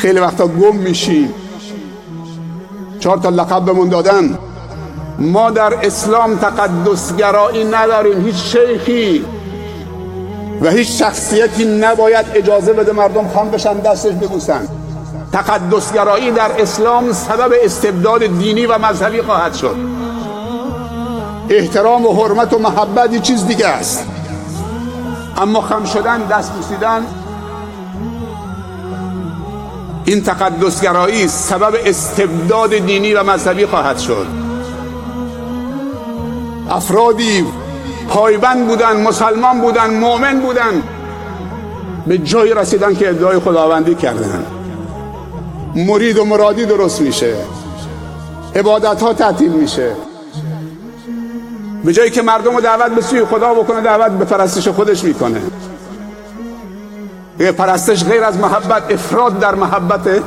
خیلی وقتا گم میشیم. 4 تا لقب بهمون دادن. ما در اسلام تقدسگرایی نداریم. هیچ شیخی و هیچ شخصیتی نباید اجازه بده مردم خم بشن دستش ببوسن. تقدسگرایی در اسلام سبب استبداد دینی و مذهبی خواهد شد. احترام و حرمت و محبت یه چیز دیگه است، اما خم شدن، دست بوسیدن، این تقدسگرایی سبب استبداد دینی و مذهبی خواهد شد. افرادی پایبند بودن، مسلمان بودن، مؤمن بودن، به جایی رسیدن که ادعای خداوندی کردن. مرید و مرادی درست میشه، عبادت ها تعطیل میشه. به جایی که مردم رو دعوت به سوی خدا بکنه، دعوت به پرستش خودش میکنه. یه پرستش غیر از محبت، افراد در محبته.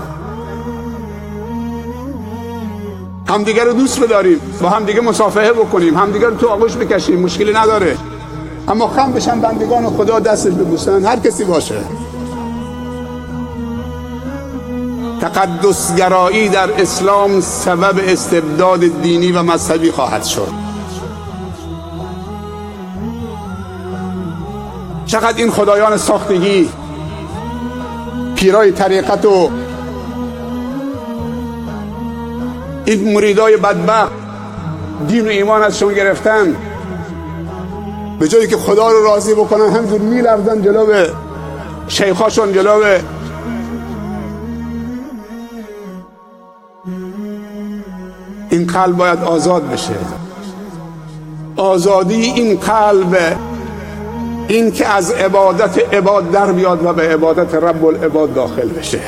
همدیگه رو دوست بداریم، با همدیگه مصافحه بکنیم، همدیگه رو تو آغوش بکشیم، مشکلی نداره. اما خم بشن بندگان خدا دستش ببوسن، هر کسی باشه. تقدسگرایی در اسلام سبب استبداد دینی و مذهبی خواهد شد. چقدر این خدایان ساختگی، پیرای طریقت و این مریدای بدبخت دین و ایمان ازشون گرفتن، به جایی که خدا رو راضی بکنن همینجور میلرزن جلو شیخاشون، جلو این قلب باید آزاد بشه. آزادی این قلب، این که از عبادت عباد در بیاد و به عبادت رب العباد داخل بشه.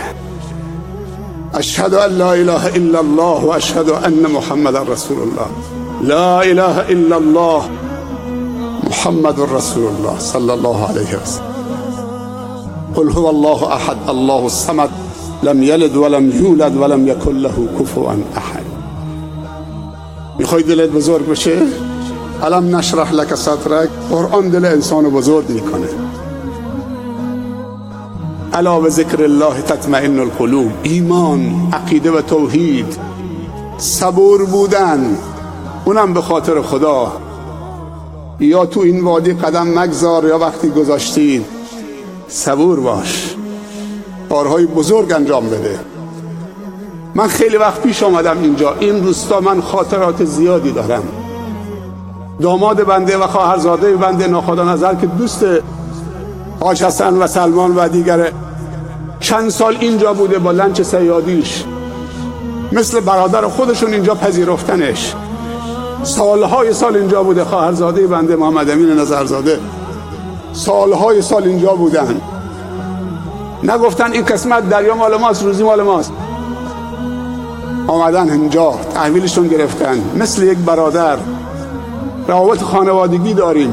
اشهد ان لا اله الا الله و اشهد ان محمد رسول الله. لا اله الا الله محمد رسول الله صلی الله علیه و سلم. قل هو الله احد الله الصمد لم یلد ولم یولد ولم یکن له کفوا احد. میخوای دلت بزرگ بشه؟ الم نشرح لك صدرک. قرآن دل انسانو بزرگ میکنه. الا بذکر الله تطمئن القلوب. ایمان، عقیده و توحید، صبور بودن، اونم به خاطر خدا. یا تو این وادی قدم مگذار یا وقتی گذاشتید صبور باش، کارهای بزرگ انجام بده. من خیلی وقت پیش آمدم اینجا، این روستا، من خاطرات زیادی دارم. داماد بنده و خواهرزاده بنده ناخدا نظر که دوست حاج حسن و سلمان و دیگر، چند سال اینجا بوده با لنچ صیادیش، مثل برادر خودشون اینجا پذیرفتنش. سالهای سال اینجا بوده. خواهرزاده بنده محمد امین نظرزاده سالهای سال اینجا بودن. نگفتن این قسمت دریا مال ماست، روزی مال ماست. آمدن اینجا، تحویلشون گرفتن مثل یک برادر. روابط خانوادگی داریم.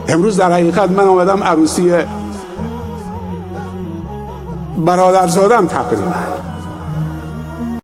امروز در حقیقت من آمدم عروسی برادرزادم تقریبا.